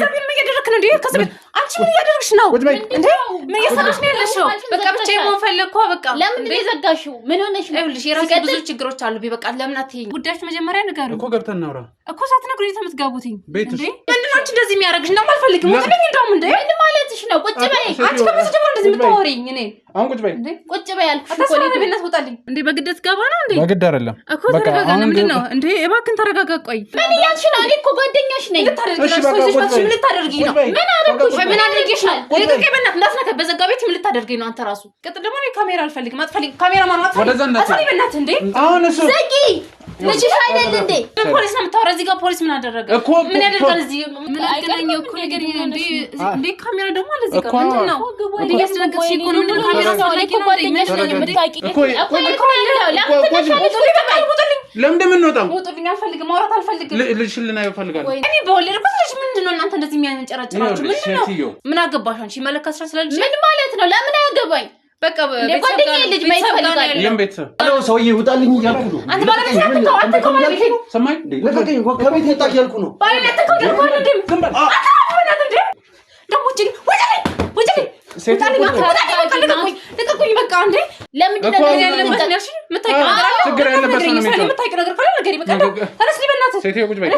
ሰብን ምን ያደረክ ነው እንዴ ከሰብ አንቺ ምን ያደረክሽ ነው እንዴ ምን ያሰራሽ ነው ያለሽው በቃ ብቻ የሞን ፈለኩ በቃ ለምን እንደዘጋሽው ምን ሆነሽ ነው ይኸውልሽ የራሴ ብዙ ችግሮች አሉ በቃ ለምን አትይኝ ጉዳይሽ መጀመሪያ ንገሩ እኮ ገብተን እናውራ እኮ ሳትነግሩኝ ተምትጋቡትኝ እንዴ ምንድነው እንደዚህ የሚያደርግሽ ነው ማልፈልግም ወጥልኝ እንደውም እንዴ ምን ማለትሽ ነው ቁጭ በይ አንቺ ከመጀመሪያ እንደዚህ የምታወሪኝ እኔ አሁን ቁጭ በይ እንዴ ቁጭ በይ አልኩሽ እኮ ነው በእናትህ ወጣልኝ እንዴ በግደት ገባ ነው እንዴ በግድ አይደለም እኮ ተረጋጋ ምንድነው እንዴ እባክህን ተረጋጋ ቆይ ምን ያልሽ ነው እኔ እኮ ጓደኛሽ ነኝ ምን ልታደርጊ ነው ምን አደረኩሽ ምን አድርጌሽ ነው ለቅቄ በእናትህ እንዳትነካ በዘጋ ቤት ምን ልታደርጊ ነው አንተ ራሱ ቀጥ ደግሞ ካሜራ አልፈልግም አትፈልጊ ካሜራ ማን አትፈልጊ አትፈልጊ በእናትህ እንዴ አሁን እሱ ዘጊ ልጅሽ አይደል እንዴ ፖሊስ ነው የምታወራው እዚህ ጋር ፖሊስ ምን አደረገ ምን ያደርጋል እዚህ ምን አገናኘው እኮ ነገር እንዴ ካሜራ ደግሞ አለ እዚህ ጋር ምንድን ነው እንዴ ያስደነገጥሽ እኮ ነው ምንድን ካሜራ ሳላቂ ነው ጓደኛሽ ነው የምታውቂ ለምን እንወጣው ወጥልኝ አልፈልግም ማውራት አልፈልግም ልሽልና ይፈልጋል እኔ በወለድኩት ልጅ ምንድነው እናንተ እንደዚህ የሚያንጨራጭራችሁ ምንድነው ምን አገባሽ አንቺ መለካት ስለልጅ ምን ማለት ነው ለምን አያገባኝ በቃ ጓደኛዬ ልጅ ማየት ፈልጋለሁ የለም ቤተሰብ አሎ ሰውዬ ውጣልኝ እያልኩ ነው አንተ ባለቤት ነህ አንተ ኮማለቤት ሰማይ ለቀቀኝ ከቤት ወጣ እያልኩ ነው ባለቤት እኮ ደግሞ አይደለም ዝም በል አታውናት እንዴ ደግሞ እጅ ወጪ ልቀቁኝ በቃ እንዴ ለምንድን ነው ያለበት ነሽ የምታውቂው ነገር አለ ችግር ያለበት ነው የምታውቂው ነገር ካለ ነገር ይበቃ ተነስ በእናትህ ሴትዮ ቁጭ በይ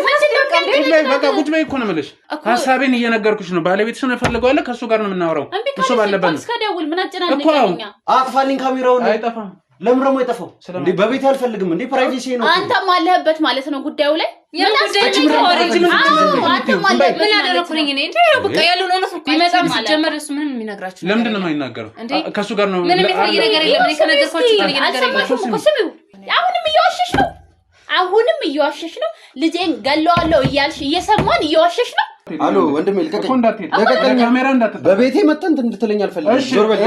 በቃ ቁጭ በይ እኮ ነው የምልሽ ሐሳቤን እየነገርኩሽ ነው ባለቤትሽን እፈልገዋለሁ ከሱ ጋር ነው የምናወራው እሱ ባለበት ነው እስከደውል ምን አጨናነቀኛ አጥፋልኝ ካሜራውን አይጠፋም ለምን ደግሞ አይጠፋው እንዴ በቤት አልፈልግም እንዴ ፕራይቬሲ ነው አንተም አለህበት ማለት ነው ጉዳዩ ላይ ምን ያደረኩኝ እኔ እንዴ በቃ ያለው ነው ነው ቢመጣም ሲጀመር እሱ ምንም የሚነግራችሁ ለምንድን ነው የማይናገረው ከሱ ጋር ነው ምንም የተለየ ነገር የለም እኔ ከነገርኳችሁ የተለየ ነገር የለም አሁንም እየዋሸሽ ነው ልጄን ገለዋለሁ እያልሽ እየሰማን እየዋሸሽ ነው አሎ ወንድሜ ልቀቀኝ ለቀቀኝ ካሜራ እንዳትጠ በቤቴ መጣን እንድትለኝ አልፈልግም ዞር በል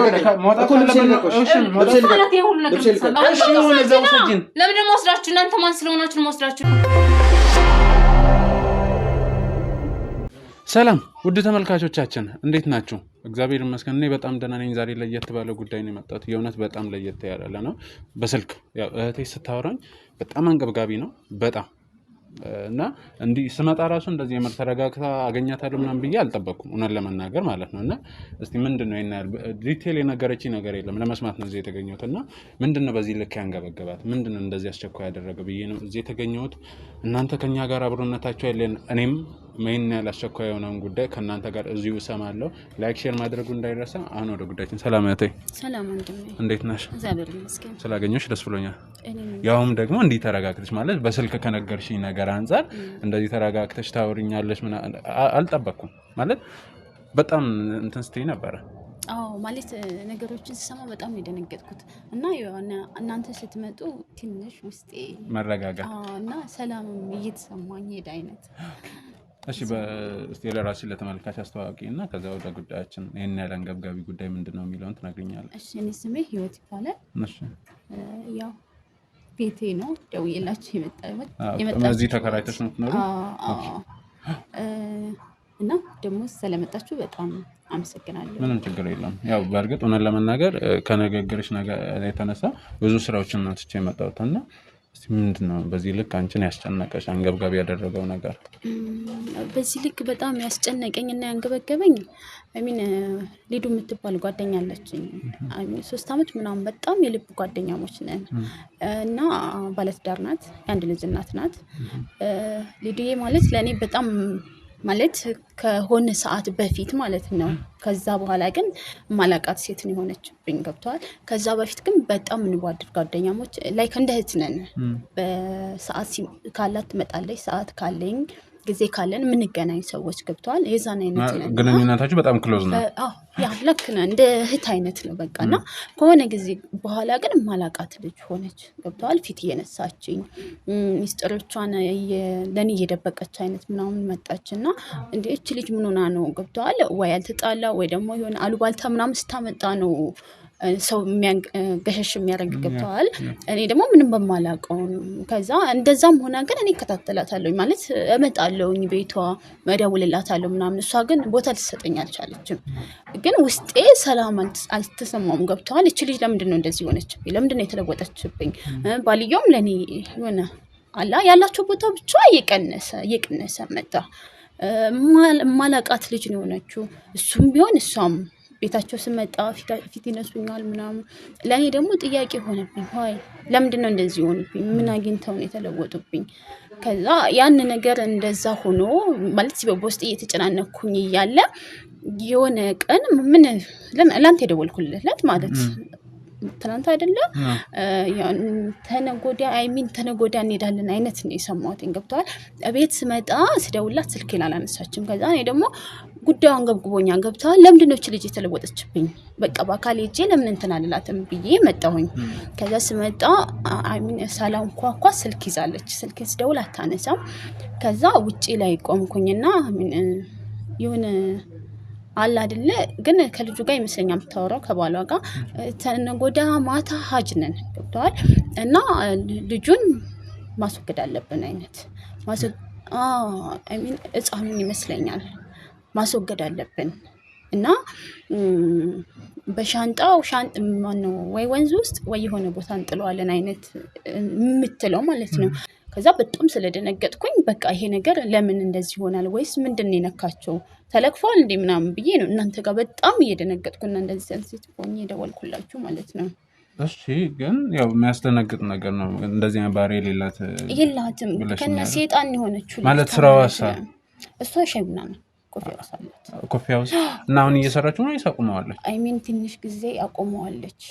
ለምን ደግሞ ወስዳችሁ እናንተ ማን ስለሆናችሁ ነው ወስዳችሁ ሰላም ውድ ተመልካቾቻችን እንዴት ናችሁ እግዚአብሔር ይመስገን እኔ በጣም ደህና ነኝ ዛሬ ለየት ባለ ጉዳይ ነው የመጣሁት የእውነት በጣም ለየት ያለ ነው በስልክ ያው እህቴ ስታወራኝ በጣም አንገብጋቢ ነው በጣም እና እንዲ ስመጣ ራሱ እንደዚህ የምር ተረጋግታ አገኛታለሁ ምናምን ብዬ አልጠበቅኩም እውነት ለመናገር ማለት ነውና እስቲ ምንድነው ይናል ዲቴል የነገረች ነገር የለም ለመስማት ነው እዚህ የተገኘሁት እና ምንድነው በዚህ ልክ ያንገበገባት ምንድነው እንደዚህ አስቸኳይ ያደረገ ብዬ ነው እዚህ የተገኘሁት እናንተ ከኛ ጋር አብሮነታችሁ ያለን እኔም ምን ያላስቸኳይ የሆነውን ጉዳይ ከናንተ ጋር እዚሁ ሰማለሁ ላይክ ሼር ማድረጉ እንዳይረሳ አሁን ወደ ጉዳያችን ሰላም ያተይ ሰላም ወንድሜ እንዴት ነሽ እግዚአብሔር ይመስገን ስላገኘሽ ደስ ብሎኛል ያውም ደግሞ እንዲ ተረጋግተሽ ማለት በስልክ ከነገርሽኝ ነገር አንፃር እንደዚህ ተረጋግተሽ ታወሪኛለሽ ምን አልጠበቅኩም ማለት በጣም እንትን ስትይ ነበር አዎ ማለት ነገሮችን ሲሰማ በጣም የደነገጥኩት እና እናንተ ስትመጡ ትንሽ ውስጤ መረጋጋት እና ሰላም እየተሰማኝ ሄደ አይነት እሺ በስቲ ለራስሽ ለተመልካች አስተዋወቂና ከዛ ወደ ጉዳያችን ይሄን ያለ አንገብጋቢ ጉዳይ ምንድነው የሚለውን ትነግሪኛለሽ እሺ እኔ ስሜ ህይወት ይባላል እሺ ያው ቤቴ ነው ደውዬላችሁ የመጣሁት እዚህ ተከራይተሽ ነው የምትኖሪው እና ደግሞ ስለመጣችሁ በጣም አመሰግናለሁ ምንም ችግር የለም ያው በእርግጥ እውነት ለመናገር ከነገርሽ ነገር የተነሳ ብዙ ስራዎችን ነው ትቼ የመጣሁትና እስቲ ምንድነው በዚህ ልክ አንቺን ያስጨነቀሽ አንገብጋቢ ያደረገው ነገር በዚህ ልክ በጣም ያስጨነቀኝና ያንገበገበኝ ሊዱ የምትባል ጓደኛ አለችኝ 3 አመት ምናምን በጣም የልብ ጓደኛሞች ነን እና ባለትዳር ናት አንድ ልጅ እናት ናት ሊዱዬ ማለት ለኔ በጣም ማለት ከሆነ ሰዓት በፊት ማለት ነው ከዛ በኋላ ግን ማላቃት ሴት ነው ሆነችብኝ ገብቷል ከዛ በፊት ግን በጣም እንዋደድ ጓደኛሞች ላይክ እንደ እህት ነን በሰዓት ካላት ትመጣለች ሰዓት ካለኝ ጊዜ ካለን ምን ገናኝ ሰዎች ገብቷል የዛን አይነት ነን ግንኙነታችሁ በጣም ክሎዝ ነው ያ ለክ ነው እንደ እህት አይነት ነው በቃና ከሆነ ጊዜ በኋላ ግን ማላቃት ልጅ ሆነች ገብቷል ፊት እየነሳችኝ ሚስጥሮቿን ለኔ እየደበቀች አይነት ምናምን መጣችና እንዴ እቺ ልጅ ምን ሆና ነው ገብቷል ወይ አልተጣላ ወይ ደግሞ የሆነ አሉባልታ ምናምን ስታመጣ ነው ሰው ገሸሽ የሚያደርግ ገብቷል እኔ ደግሞ ምንም በማላውቀው ከዛ እንደዛም ሆና ግን እኔ እከታተላታለሁ ማለት እመጣለሁኝ ቤቷ መደውልላታለሁ ምናምን እሷ ግን ቦታ ልትሰጠኝ አልቻለችም ግን ውስጤ ሰላም አልተሰማውም ገብቷል እቺ ልጅ ለምንድነው እንደዚህ ሆነችብኝ ለምንድነው የተለወጠችብኝ ባልየውም ለኔ ሆነ አላ ያላቸው ቦታ ብቻ እየቀነሰ መጣ ማላቃት ልጅ ነው የሆነችው እሱም ቢሆን እሷም ቤታቸው ስመጣ ፊት ይነሱኛል ምናምን ለኔ ደግሞ ጥያቄ ሆነብኝ ሆይ ለምንድን ነው እንደዚህ ሆነብኝ ምን አግኝተው ነው የተለወጡብኝ ከዛ ያን ነገር እንደዛ ሆኖ ማለት በውስጥ እየተጨናነኩኝ እያለ የሆነ ቀን ምን ላንተ ደወልኩለት ማለት ትናንት አይደለም ተነጎዳ እንሄዳለን አይነት ነው የሰማሁት እንገብቷል ቤት ስመጣ ስደውላት ስልኬን አላነሳችም ከዛ እኔ ደግሞ ጉዳዩን ገብግቦኛ ገብቷል ለምንድነው እቺ ልጅ የተለወጠችብኝ በቃ በአካል ሄጄ ለምን እንትን አልላትም ብዬ መጣሁኝ ከዛ ስመጣ ሰላም ኳኳ ስልክ ይዛለች ስልክ ስደውል አታነሳም ከዛ ውጪ ላይ ቆምኩኝና የሆነ አላ አይደለ ግን ከልጁ ጋር ይመስለኛል ተወራው ከባሏ ጋር ተነጎዳ ማታ ሀጅ ነን ገብቷል እና ልጁን ማስወገድ አለብን አይነት ህፃኑን ይመስለኛል ማስወገድ አለብን እና በሻንጣው ማነው ወይ ወንዝ ውስጥ ወይ የሆነ ቦታ እንጥለዋለን አይነት የምትለው ማለት ነው ከዛ በጣም ስለደነገጥኩኝ በቃ ይሄ ነገር ለምን እንደዚህ ይሆናል ወይስ ምንድነው የነካቸው ተለክፏል እንዴ ምናምን ብዬ ነው እናንተ ጋር በጣም እየደነገጥኩና እንደዚህ ሴንሲቲቭ ሆኜ ደወልኩላችሁ ማለት ነው እሺ ግን ያው የሚያስደነግጥ ነገር ነው እንደዚህ ባሪ የላትም ከነ ሰይጣን የሆነችው ማለት ስራዋሳ እሷ ሸይና ነው ኮፊያው እና አሁን እየሰራችሁ ነው ይሳቁመዋለች አይሚን ትንሽ ጊዜ አቆመዋለች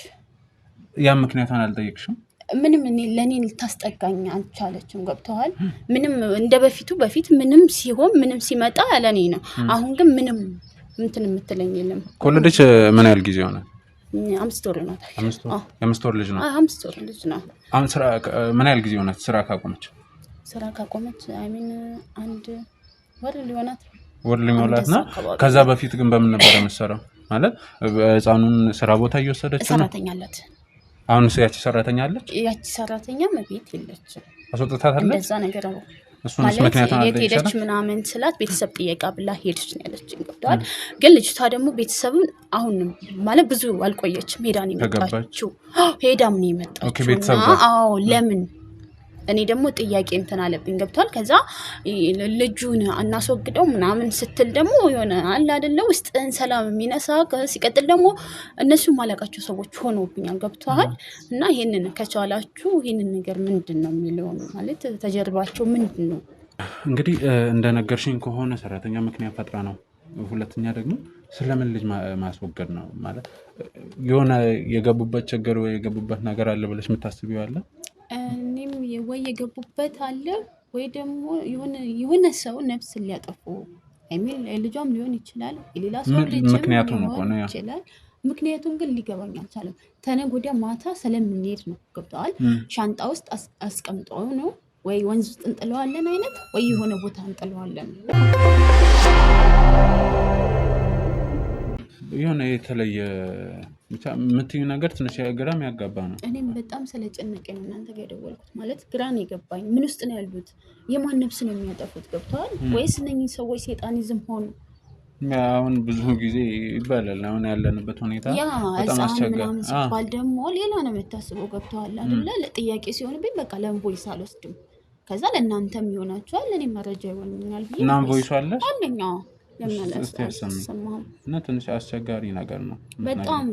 ያ ምክንያቱን አልጠየቅሽም ምንም ለኔ ልታስጠጋኝ አልቻለችም ገብተዋል ምንም በፊት ምንም ሲሆን ምንም ሲመጣ ለኔ ነው አሁን ግን ምንም እንትን የምትለኝ የለም ኮሌጅ ምን ያህል ጊዜ ሆነ 5 ወር ነው 5 ወር ልጅ ነው 5 ወር ልጅ ነው አሁን ስራ ምን ያህል ጊዜ ሆነ ስራ ካቆመች አይሚን አንድ ወር ሊሆናት ነው ከዛ በፊት ግን በምን ነበር የምትሰራው ማለት ህፃኑን ስራ ቦታ እየወሰደች ነው ሰራተኛ አላት አሁን ያቺ ሰራተኛ አለች ያቺ ሰራተኛ መቤት የለችም አስወጣታለች እንደዛ ነገር ነው እሱንስ ምክንያቱም አለ የሄደች ምናምን ስላት ቤተሰብ ጥያቄ ብላ ሄደች ነው ያለችኝ ገብቷል ግን ልጅቷ ደግሞ ቤተሰብን አሁን ማለት ብዙ አልቆየችም ሄዳን የመጣችው ሄዳም ነው የመጣችው አዎ ለምን እኔ ደግሞ ጥያቄ እንትን አለብኝ ገብቷል ከዛ ልጁን አናስወግደው ምናምን ስትል ደግሞ የሆነ አለ አይደለ ውስጥን ሰላም የሚነሳ ሲቀጥል ደግሞ እነሱ ማለቃቸው ሰዎች ሆነውብኛል ገብቷል እና ይሄንን ከቻላችሁ ይሄንን ነገር ምንድነው የሚለው ማለት ተጀርባቸው ምንድነው እንግዲህ እንደነገርሽኝ ከሆነ ሰራተኛ ምክንያት ፈጥራ ነው ሁለተኛ ደግሞ ስለምን ልጅ ማስወገድ ነው ማለት የሆነ የገቡበት ችግር ወይ የገቡበት ነገር አለ ብለሽ የምታስቢው አለ እኔም ወይ የገቡበት አለ ወይ ደግሞ የሆነ ሰው ነፍስ ሊያጠፉ አይሚል ልጇም ሊሆን ይችላል የሌላ ሰው ልጅ ምክንያቱም ነው ይችላል ምክንያቱም ግን ሊገባኝ አልቻለም ተነጎዳ ማታ ስለምንሄድ ነው ገብቷል ሻንጣ ውስጥ አስቀምጠው ነው ወይ ወንዝ ውስጥ እንጥለዋለን አይነት ወይ የሆነ ቦታ እንጥለዋለን የሆነ የተለየ ብቻ ምትዩ ነገር ትንሽ ግራም ያጋባ ነው እኔም በጣም ስለጨነቀኝ ነው እናንተ ጋር ደወልኩት ማለት ግራን ይገባኝ ምን ውስጥ ነው ያሉት የማን ነፍስ ነው የሚያጠፉት ገብቷል ወይስ እነኚህ ሰዎች ሰይጣኒዝም ሆኑ አሁን ብዙ ጊዜ ይባላል አሁን ያለንበት ሁኔታ በጣም አስቸጋሪ ሲባል ደግሞ ሌላ ነው የምታስበው ገብቷል አይደለ ለጥያቄ ሲሆንብኝ በቃ ለምቦይስ አልወስድም ከዛ ለእናንተም ይሆናችኋል ለኔ መረጃ ይሆንኛል ብዬ እናም ቮይስ አለሽ አንደኛው እና ትንሽ አስቸጋሪ ነገር ነው በጣም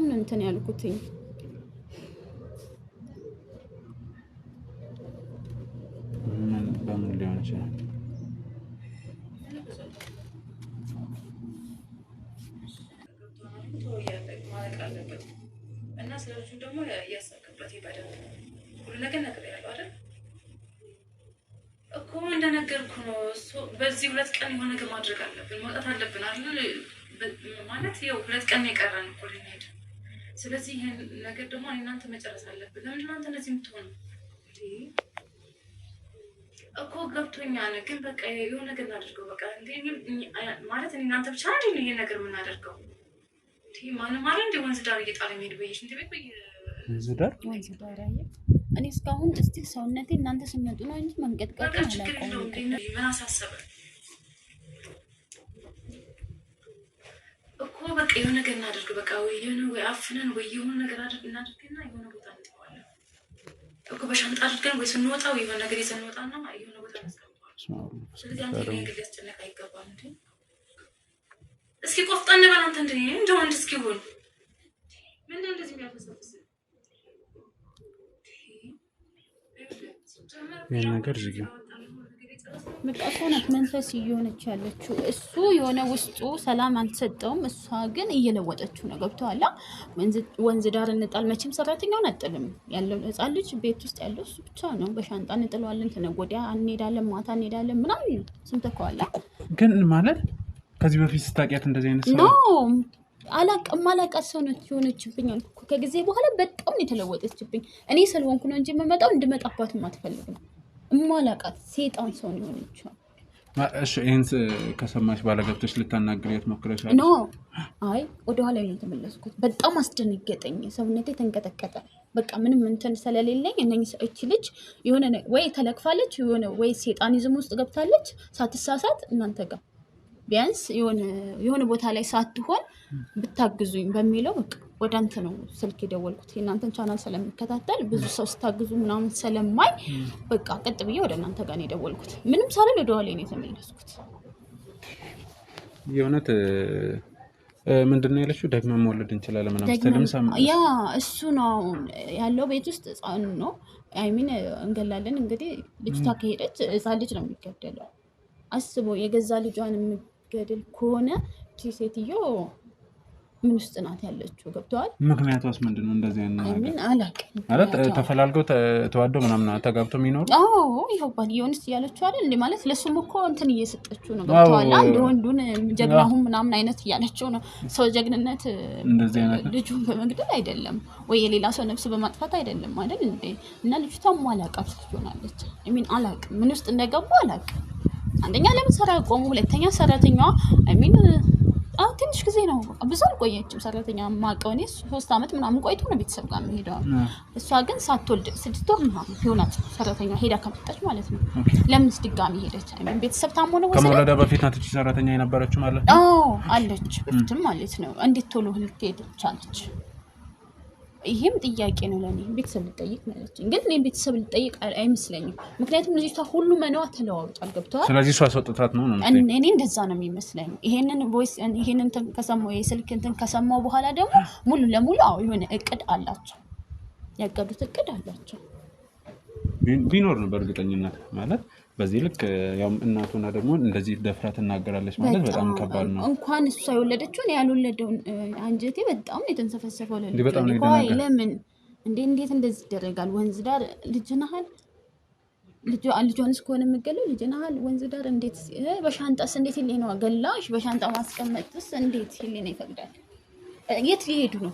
ነው እንትን ያልኩትኝ በምን ሊሆን ይችላል እና ስለዚህ ደግሞ ያሰከበት ይባላል ሁሉ ነገር ያለው አይደል እኮ እንደነገርኩ ነው በዚህ 2 ቀን የሆነ ነገር ማድረግ አለብን ማውጣት አለብን አይደል ማለት ያው 2 ቀን የቀረን እኮ ልንሄድ ስለዚህ ይሄን ነገር ደግሞ እናንተ መጨረስ አለብን ለምን እናንተ እንደዚህ የምትሆኑ እኮ ገብቶኛል ግን በቃ የሆነ ነገር እናድርገው በቃ ማለት እናንተ ብቻ አይደል ይሄን ነገር ምን አደርገው ማንም አለ እንደ ወንዝ ዳር እየጣለ ሄድ በይሽ እንት ቤት ወንዝ ዳር እኔ እስካሁን እስቲ ሰውነቴ እናንተ ስመጡ ነው እንጂ መንቀጥቀጥ አላውቅም ምን አሳሰበ እኮ በቃ የሆነ ነገር እናድርገው በቃ ወይ አፍነን ወይ የሆነ ነገር እናድርግና የሆነ ቦታ እንጠዋለን እኮ በሻንጣ አድርገን ወይ ስንወጣ ወይ የሆነ ነገር ይዘን እንወጣና የሆነ ቦታ እናስቀምጣለን ስለዚህ አንተ ነገር ያስጨነቅ አይገባም እንዴ እስኪ ቆፍጣን በል አንተ እንደው አንድ እስኪ ሆን ምን እንደዚህ የሚያፈሰብስ ይሄን ነገር ዝግ በቃ ሆነች መንፈስ እየሆነች ያለችው እሱ የሆነ ውስጡ ሰላም አልሰጠውም እሷ ግን እየለወጠችው ነው ገብቷል ወንዝ ዳር እንጣል መቼም ሰራተኛውን አጥልም ያለው ህፃን ልጅ ቤት ውስጥ ያለው እሱ ብቻ ነው በሻንጣ እንጥለዋለን ተነጎዲያ እንሄዳለን ማታ እንሄዳለን ምናምን ስንተከዋላ ግን ማለት ከዚህ በፊት ስታቂያት እንደዚህ አይነት ሰው ነው አላቃት ሰው ነች የሆነችብኝ አልኩ ከጊዜ በኋላ በጣም የተለወጠችብኝ እኔ ስለሆንኩ ነው እንጂ የምመጣው እንድመጣባትም አትፈልግም እማላቃት ሴጣን ሰው ነው የሆነችው እሺ ይሄን ከሰማሽ ባለገብተሽ ልታናግሪያት ሞክረሻል ኖ አይ ወደ ኋላ ነው የተመለስኩት በጣም አስደነገጠኝ ሰውነቴ ተንቀጠቀጠ በቃ ምንም እንትን ስለሌለኝ እነኚህ ሰዎች ልጅ የሆነ ወይ ተለክፋለች የሆነ ወይ ሴጣኒዝም ውስጥ ገብታለች ሳትሳሳት እናንተ ጋር ቢያንስ የሆነ ቦታ ላይ ሳትሆን ብታግዙኝ በሚለው በቃ ወደ አንተ ነው ስልክ የደወልኩት እናንተን ቻናል ስለምከታተል ብዙ ሰው ስታግዙ ምናምን ስለማይ በቃ ቀጥ ብዬ ወደ እናንተ ጋር ነው የደወልኩት ምንም ሳልል ወደ ኋላ ነው የተመለስኩት የእውነት ምንድነው ያለችው ደግመን መውለድ እንችላለን ምናምን ስለምሰማ ያ እሱ ነው ያለው ቤት ውስጥ ህፃን ነው አይሚን እንገላለን እንግዲህ ልጅቷ ከሄደች ህፃን ልጅ ነው የሚገደለው አስቦ የገዛ ልጇን የሚገድል ከሆነ ሴትዮ ምን ውስጥ ናት ያለችው ገብቷል ምክንያቱስ ምንድነው እንደዚህ አይነት አይሚን አላውቅም ማለት ተፈላልገው ተዋደው ምናምን ተጋብተው የሚኖሩ ይኸው ባልየውንስ እያለችው አይደል እንዴ ማለት ለሱም እኮ እንትን እየሰጠችው ነው ገብቷል አንድ ወንዱን ጀግናሁን ምናምን አይነት እያለችው ነው ሰው ጀግንነት እንደዚህ አይነት ልጁን በመግደል አይደለም ወይ የሌላ ሰው ነፍስ በማጥፋት አይደለም አይደል እንዴ እና ልጅቷ ማላቃት ትሆናለች አይሚን አላውቅም ምን ውስጥ እንደገቡ አላውቅም አንደኛ ለምን ሰራ ቆሙ ሁለተኛ ሰራተኛዋ አይሚን ትንሽ ጊዜ ነው ብዙ አልቆየችም ሰራተኛ ማቀውኔ 3 አመት ምናምን ቆይቶ ነው ቤተሰብ ጋር ሄደው እሷ ግን ሳትወልድ 6 ወር ምናምን ይሆናል ሰራተኛ ሄዳ ከመጣች ማለት ነው ለምንስ ድጋሚ ሄደች አይሚን ቤተሰብ ታሞ ነው ወሰደ ከመውለዳ በፊት ናት ሰራተኛ የነበረችው ማለት ነው አለች በፊትም ማለት ነው እንዴት ቶሎ ልትሄድ ቻለች ይሄም ጥያቄ ነው ለኔ ቤተሰብ ልጠይቅ ማለት ግን እኔ ቤተሰብ ልጠይቅ አይመስለኝም ምክንያቱም ልጅቷ ሁሉ መናዋ ተለዋውጧል ገብቷል ስለዚህ እሷ አስወጥታት ነው እኔ እንደዛ ነው የሚመስለኝ ይሄንን ቮይስ ይሄንን ከሰማው የስልክ እንትን ከሰማው በኋላ ደግሞ ሙሉ ለሙሉ የሆነ እቅድ አላቸው ያቀዱት እቅድ አላቸው ቢኖር ነው በእርግጠኝነት ማለት በዚህ ልክ ያው እናቱና ደግሞ እንደዚህ ደፍራ ትናገራለች ማለት በጣም ከባድ ነው እንኳን እሷ የወለደችውን ያልወለደው አንጀቴ በጣም የተንሰፈሰፈው ለምን እንዴት እንደዚህ ይደረጋል ወንዝ ዳር ልጅናል ልጇንስ ከሆነ የምገለው ልጅናል ወንዝ ዳር እንዴት በሻንጣስ እንዴት ነው ገላሽ በሻንጣ ማስቀመጥስ እንዴት ይሄን ይፈቅዳል የት ሊሄዱ ነው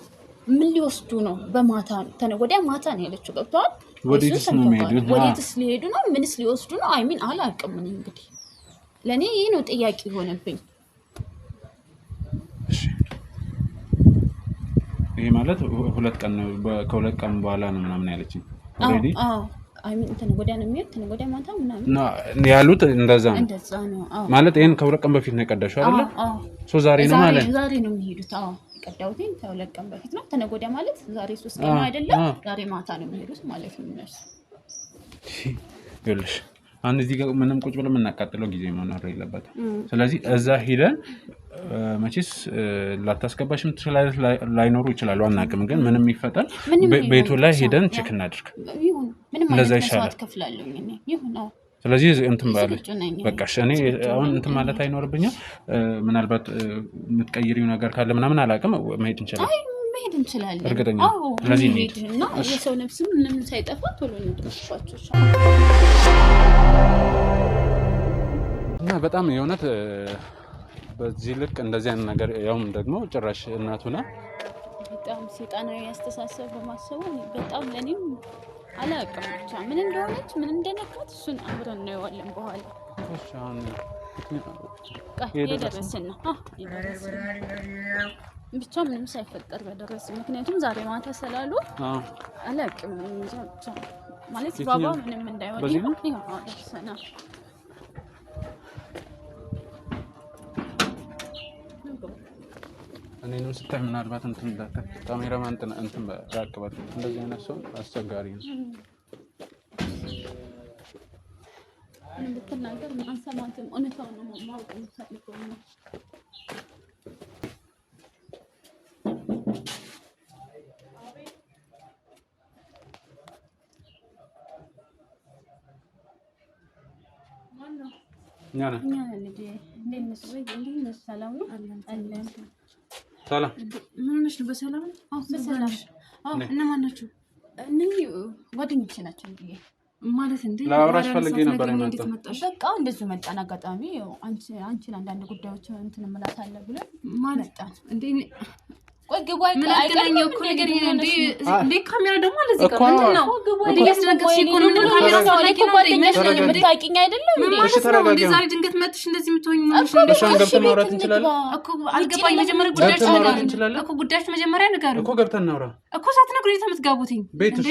ምን ሊወስዱ ነው በማታ ተነጎዳ ማታ ነው ያለችው ገብቷል ወዴትስ ሊሄዱ ነው ምንስ ሊወስዱ ነው አይሚን አላውቅም እንግዲህ ለኔ ይሄ ነው ጥያቄ ሆነብኝ ይሄ ማለት ከሁለት ቀን በኋላ ነው ምናምን ያለችኝ ኦሬዲ አይሚን ተነጎዳ ነው የሚሄድ ተነጎዳ ማታ ምናምን ያሉት እንደዛ ነው ማለት ይሄን ከሁለት ቀን በፊት ነው የቀዳሽው አይደል ዛሬ ነው ማለት ዛሬ ነው የሚሄዱት ቀዳውቴን ከሁለት ቀን በፊት ነው ተነጎዳ ማለት ዛሬ 3 ቀን አይደለም ዛሬ ማታ ነው የሚሄዱት ማለት ነው እነሱ ይኸውልሽ አንድ እዚህ ጋር ምንም ቁጭ ብለን የምናቃጥለው ጊዜ መኖር የለበትም ስለዚህ እዛ ሄደን መቼስ ላታስገባሽም ትችላለች ላይኖሩ ይችላሉ አናውቅም ግን ምንም ይፈጠር ቤቱ ላይ ሄደን ቼክ እናድርግ ምንም ማለት መስዋዕት ከፍላለሁ እኔ ይሁን ስለዚህ እንትን ባለች በቃ እኔ አሁን እንትን ማለት አይኖርብኛል ምናልባት የምትቀይሪው ነገር ካለ ምናምን አላውቅም መሄድ እንችላለን እርግጠኛ ስለዚህ እና የሰው ነፍስ ምንም ሳይጠፋ ቶሎ እንደምትፋቸው እና በጣም የእውነት በዚህ ልክ እንደዚህ አይነት ነገር ያውም ደግሞ ጭራሽ እናቱና በጣም ሴጣናዊ ያስተሳሰብ በማሰቡ በጣም ለኔም አላውቅም ብቻ ምን እንደሆነች ምን እንደነካት እሱን አብረን ነው ያለን በኋላ እሺ አሁን የደረስና ብቻ ምንም ሳይፈጠር በደረስ ምክንያቱም ዛሬ ማታ ስላሉ አላውቅም ብቻ ማለት ባባ ምንም እንዳይወጣ ይሄው ደርሰና እኔንም ስታይ ምናልባት እንትን እንዳትል ካሜራማን እንትን በራቅበት እንደዚህ አይነት ሰው አስቸጋሪ ነው እንድትናገር አንሰማትም። እውነታውን ነው ማወቅ የምፈልገው ነው። ሰላም ምን ሆነሽ ነው? በሰላም በሰላም። እነማን ናቸው? እነዚህ ጓደኞቼ ናቸው። እንዴ ማለት እንዴ? ላውራሽ ፈልጌ ነበር የመጣሁት። በቃ እንደዚህ መጣን። አጋጣሚ አንቺን አንዳንድ ጉዳዮች እንትን እምላታለሁ ብለን መጣን። እንዴ ቆይ ግባይ ምን አገናኘው እኮ ነገር እንዴ? እንዴ ካሜራ ደግሞ አለዚህ ጋር ምንድን ነው? እንዴ ያስደነገጥሽ እኮ ነው። ምን ካሜራ ሳለ እኮ ጓደኛሽ ነኝ የምታውቂኝ አይደለም እንዴ? እሺ ተረጋጊ። ዛሬ ድንገት መጥሽ እንደዚህ የምትሆኝ ነው እንዴ? ገብተን ማውራት እንችላለን እኮ አልገባኝ። መጀመሪያ ጉዳያችሁ ነገር እኮ ጉዳያችሁ መጀመሪያ ነገር እኮ ገብተን እናውራ እኮ ሳትነግሩኝ ተምትጋቡትኝ ቤትሽ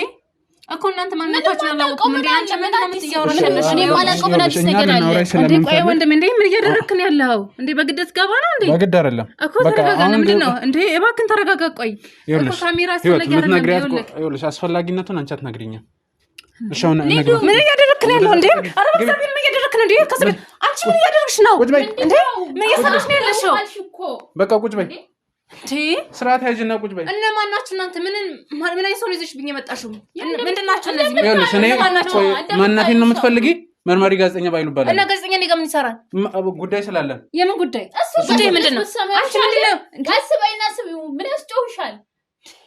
እኮ እናንተ ማንነታችሁን አላወኩም እንዴ? አንቺ ምን የምትያወራው ነገር እኔ ማላውቀው ምን አዲስ ነገር አለ እንዴ? ቆይ ወንድም እንዴ ምን እያደረክ ነው ያለው እንዴ? በግደት ገባ ነው እንዴ? በግድ አይደለም እኮ ተረጋጋ። ምንድን ነው እንዴ? እባክህን ተረጋጋ። ቆይ እኮ ካሜራ ይኸውልሽ አስፈላጊነቱን አንቺ አትነግሪኝም። እሺ አሁን ነግሪኝ። ምን እያደረክ ነው ያለው እንዴ? ኧረ በእግዚአብሔር ምን እያደረክ ነው እንዴ? ከስበ አንቺ ምን እያደረግሽ ነው እንዴ? ምን እየሰራሽ ነው ያለሽው? በቃ ቁጭ በይ እንዴ ስርዓት ያዥና ቁጭ በይ። እነማን ናችሁ እናንተ? ምን አይነት ሰው ይዘሽ ብኝ የመጣሽው? ምንድን ናችሁ እነዚህ? ይኸውልሽ እኔ ማንነቴን ነው የምትፈልጊ? መርማሪ ጋዜጠኛ ባይሉ ይባላል። እና ጋዜጠኛ እኔ ጋር ምን ይሰራል? ጉዳይ ስላለን። የምን ጉዳይ? ጉዳይ ምንድን ነው? አንቺ ምንድን ነው? ቀስ በይና ስሚው። ምን ያስጨውሻል?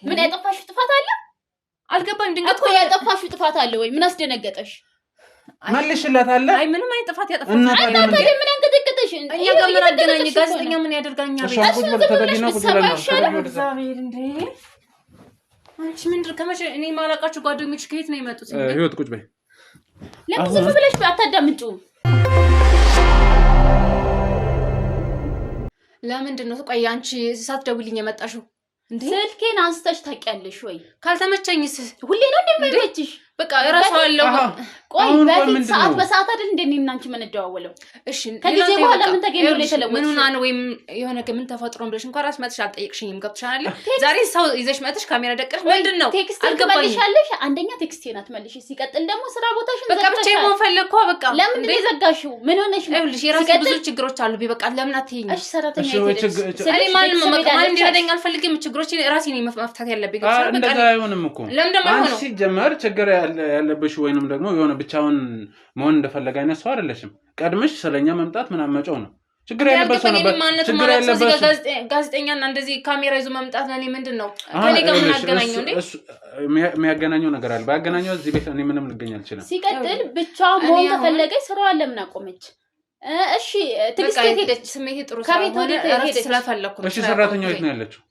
ምን ያጠፋሽው ጥፋት አለ? አልገባኝ። ድንገት እኮ ያጠፋሽው ጥፋት አለ ወይ? ምን አስደነገጠሽ? መልሽላታለ። አይ ምንም አይነት ጥፋት ያጠፋሽ እና ታዲያ ምን አንገተከተሽ? እኛ ጋር ምን አገናኝ? ጋዜጠኛ ምን ያደርጋኛል? ሻንጉት በተደግና ቁጭ ብለን እግዚአብሔር እንዴ! አንቺ ምንድን ከመቼ እኔ ማላውቃቸው ጓደኞች ከየት ነው የመጡት? ህይወት ቁጭ በይ። ለምን ዝም ብለሽ አታዳምጪ? ለምንድን ነው ቆይ አንቺ ሳትደውልኝ የመጣሽው እንዴ? ስልኬን አንስተሽ ታውቂያለሽ ወይ? ካልተመቸኝስ ሁሌ ነው እንደማይመችሽ? በቃ እረሳዋለሁ። ቆይ በፊት ሰዓት በሰዓት አይደል እንደኔና አንቺ ምን እንደዋወለው? እሺ ከጊዜ በኋላ ምን ተገኘው ለተለወጥሽ? ምን ሆና ነው ወይም የሆነ ምን ተፈጥሮ ብለሽ እንኳን ራስ መጥሽ አልጠየቅሽኝም። ገብቶሻል? ዛሬ ሰው ይዘሽ መጥሽ ካሜራ ደቅሽ ምንድን ነው? ቴክስት ትመልሻለሽ። አንደኛ ቴክስቴን አትመልሽ። ሲቀጥል ደግሞ ስራ ቦታሽን በቃ ብቻዬን መሆን ፈለግኩ። በቃ ለምን እንደዘጋሽው? ምን ሆነሽ ነው? ይኸውልሽ የራሴ ብዙ ችግሮች አሉ። በቃ ለምን አትይኝ? እሺ ሰራተኛ ይተደስ እኔ ማንም እንዲረዳኝ አልፈልግም። ችግሮች ራሴ ነኝ መፍታት ያለብኝ። ገብቶሻል? በቃ እንደዛ አይሆንም እኮ ለምን ደግሞ አይሆንም? አንቺ ጀመር ችግር ያለብሽ ወይንም ደግሞ የሆነ ብቻውን መሆን እንደፈለገ አይነት ሰው አይደለሽም። ቀድመሽ ስለኛ መምጣት ምናምን መጮህ ነው። ችግር ያለበት ሰው ነበር። ችግር ያለበት ጋዜጠኛና እንደዚህ ካሜራ ይዞ መምጣት ለኔ ምንድነው? ከኔ ጋር ምን አገናኘው እንዴ? የሚያገናኘው ነገር አለ። ባያገናኘው እዚህ ቤት እኔ ምንም ልገኝ አልችልም። ሲቀጥል ብቻውን መሆን ከፈለገች ስራዋን ለምን አቆመች? እሺ ትግስት ሄደች። ስሜቴ ጥሩ ስለሆነ ስለፈለኩ ነው። እሺ ሰራተኛው የት ነው ያለችው?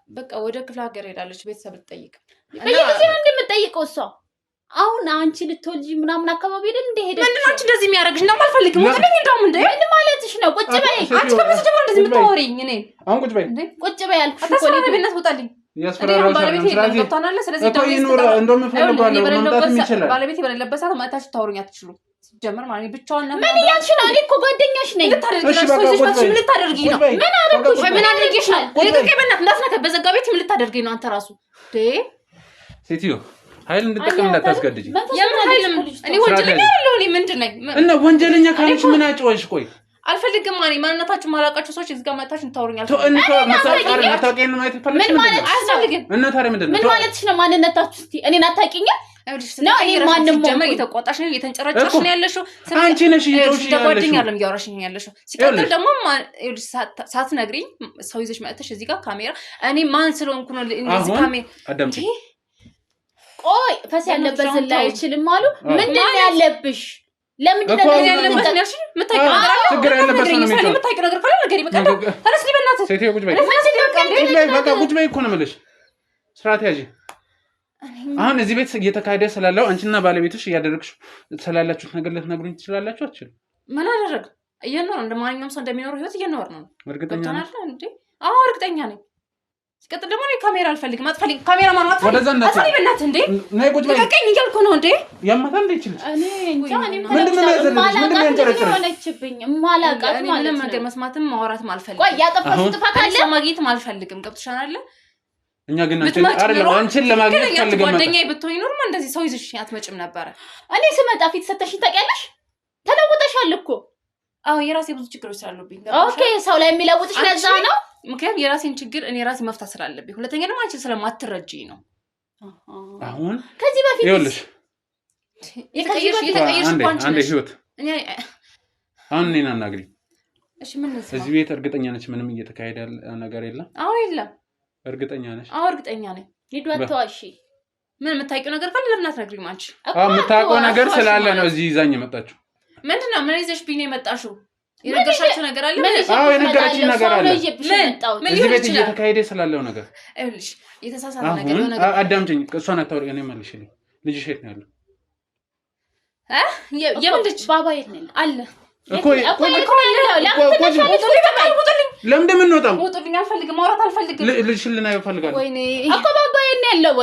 በቃ ወደ ክፍለ ሀገር ሄዳለች። ቤተሰብ ልትጠይቅ በየጊዜው እንደምትጠይቀው እሷ አሁን አንቺ ልትወልጂ ምናምን አካባቢ አይደል እንደ ሄደች? ምንድን ነው አንቺ እንደዚህ የሚያደርግሽ? ነው አልፈልግም። ወጥልኝ እንደውም እንደ ምን ማለትሽ ነው? ቁጭ በይ አንቺ ከመስ ጀምሮ እንደዚህ የምታወሪኝ እኔ አሁን ቁጭ በይ እንዴ ቁጭ በይ አልኩሽ እኮ ነው። ቤት ወጣልኝ ያስፈራራሽ ስለዚህ ተጣናለ። ስለዚህ እኮ ይኖር እንደውም ፈልጓለሁ መምጣት ይችላል። ባለቤቴ በሌለበት ሰዓት ማታችሁ ታወሩኝ አትችሉ። ሲጀመር ማለት ብቻዋን ነው። ምን እያልሽ ነው? እኔ እኮ ጓደኛሽ ነኝ። እሺ በቃ ቁጭ በይ። ምን ልታደርጊ ነው? ምን አደረኩሽ? ምን አድርጌሻል? ለቀቀኝ በእናትህ እንዳትነካ። በዘጋ ቤት ምን ልታደርጊ ነው አንተ ራሱ ሴትዮ? ኃይል እንድጠቀም እንዳታስገድጂ። የምን ኃይል? እኔ ወንጀለኛ አይደለሁ። እኔ ምንድን ነኝ? እና ወንጀለኛ ካለሽ ምን አጭወሽ? ቆይ አልፈልግም። ማን ማንነታችሁ ማላውቃችሁ ሰዎች እዚህ ጋር መጣችሁ ታወሩኛል። መታወቂያ ነው ማለት ፈልግ። ምን ማለት አያስፈልግም። እና ታዲያ ምንድን ነው? ምን ማለትሽ ነው? ማንነታችሁ እስቲ እኔን አታውቂኝም? ነው እኔ ማንንም ጀመር እየተቆጣሽ ነው እየተንጨረጨሽ ነው ያለሽው። አንቺ ነሽ እየውሽ ያለሽው ጓደኛ አይደለም እያወራሽ ነው ያለሽው። ሲቀጥል ደግሞ ሳትነግሪኝ ሰው ይዘሽ መጥተሽ እዚህ ጋር ካሜራ እኔ ማን ስለሆንኩ ነው እዚህ ካሜራ አዳምጪ። ቆይ ፈስ ያለበት ላይ አይችልም አሉ። ምንድን ነው ያለብሽ? ለምንድን ነው ያለበት? ነሽ ችግር ያለበት ነው የሚለው የምታውቂው ነገር ካለ ነገሪ። በቃ ተነስሊ በእናትህ ሴትዮ ቁጭ በይ። በቃ ቁጭ በይ እኮ ነው የምልሽ። ስርዓት ያዢ። አሁን እዚህ ቤት እየተካሄደ ስላለው አንቺና ባለቤትሽ እያደረግሽ ስላላችሁት ነገር ልትነግሩኝ ትችላላችሁ? አትችልም? ምን አደረግ? እየኖር እንደማንኛውም ሰው እንደሚኖረው ህይወት እየኖር ነው። እርግጠኛ ነሽ እንዴ? አዎ እርግጠኛ ነኝ። ሲቀጥል ደግሞ እኔ ካሜራ አልፈልግም። አትፈልጊ ካሜራ ማን አትፈልጊ? ወደዛ እንዳትይ። አትፈልጊ በእናትህ እንዴ? ነይ ቁጭ በይ። ለቀቀኝ እያልኩ ነው እንዴ? ያማታል እንዴ ይችላል? እኔ እንጃ እኔ ምንድን ነው ያዘለሽ? ምንድን ነው ያንጨረጨረሽ? ሆነችብኝ ማላቃት ማለት ነው። ምንም ነገር መስማትም ማውራትም አልፈልግም። ቆይ ያጠፋሽው ጥፋት አለ? ማግኘትም አልፈልግም። ገብቶሻል አይደል? እኛ ግን አንቺን ለማግኘት ፈልገን ጓደኛዬ ብትሆኝ ኖርማ እንደዚህ ሰው ይዘሽ አትመጭም ነበረ። እኔ ስመጣ ፊት ሰተሽኝ ታውቂያለሽ? ተለውጠሻል እኮ። አዎ የራሴ ብዙ ችግሮች ስላሉብኝ። ኦኬ ሰው ላይ የሚለውጥሽ ለዛ ነው። ምክንያቱም የራሴን ችግር እኔ ራሴ መፍታት ስላለብኝ፣ ሁለተኛ ደግሞ አንቺ ስለማትረጂኝ ነው። አሁን ከዚህ በፊት ይኸውልሽ የተቀየርሽ አንዴ ህይወት አሁን እኔን አናግሪኝ። እሺ ምን ነው እዚህ ቤት እርግጠኛ ነች ምንም እየተካሄደ ነገር የለም? አዎ የለም። እርግጠኛ ነች? አዎ እርግጠኛ ነኝ። ሂዱ አትዋሺ። ምን የምታውቂው ነገር ካለ ለምን አትነግሪኝም አንቺ? አዎ የምታውቀው ነገር ስላለ ነው እዚህ ይዛኝ የመጣችው። ምንድነው? ምን ይዘሽብኝ ነው የመጣሽው? የነገርሻችሁ ነገር አለ? አዎ የነገረችኝ ነገር አለ። ምን እዚህ ቤት እየተካሄደ ስላለው ነገር እልሽ የተሳሳተ ነገር ነው። ነገር አዳምጪኝ። እሷን አታውሪ። እኔ መልሽልኝ። ልጅሽ የት ነው ያለው? የምን ልጅ? ባባ የት ነው አለ እኮ ለምን እንደምንወጣው ውጡልኝ። አልፈልግም፣ ማውራት አልፈልግም። ልጅሽን ልናየው እፈልጋለሁ ወይኔ እኮ ባባ የት ነው ያለው?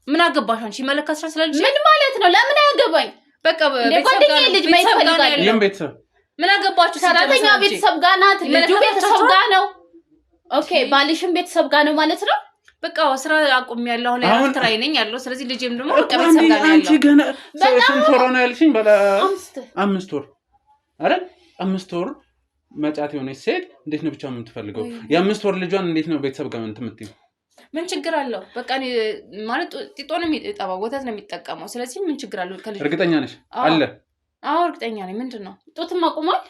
ምን አገባሽ አንቺ? መለካስራ ስለልጅ ምን ማለት ነው? ለምን አያገባኝ? በቃ ጓደኛዬ ልጅ ማየት ፈልጋለሁ። የምን ቤተሰብ? ምን አገባችሁ? ሰራተኛ ቤተሰብ ጋር ናት፣ ልጁ ቤተሰብ ጋር ነው። ኦኬ ባልሽም ቤተሰብ ጋር ነው ማለት ነው። በቃ ስራ አቁሜያለሁ። አሁን ትራይ ነኝ ያለው። ስለዚህ ልጄም ደግሞ በቃ ቤተሰብ ጋር ነው ያለው። አንቺ ገና ስንት ወር ነው ያልሽኝ? በላ 5 ወር አይደል? 5 ወር መጫት የሆነች ሴት እንዴት ነው ብቻ የምትፈልገው? የ5 ወር ልጇን እንዴት ነው ቤተሰብ ጋር የምትምትይው? ምን ችግር አለው? በቃ እኔ ማለት ጢጦ ነው የሚጠባው፣ ወተት ነው የሚጠቀመው። ስለዚህ ምን ችግር አለው? ከልጅ እርግጠኛ ነሽ? አለ አዎ እርግጠኛ ነኝ። ምንድነው? ጡትም አቁሟል።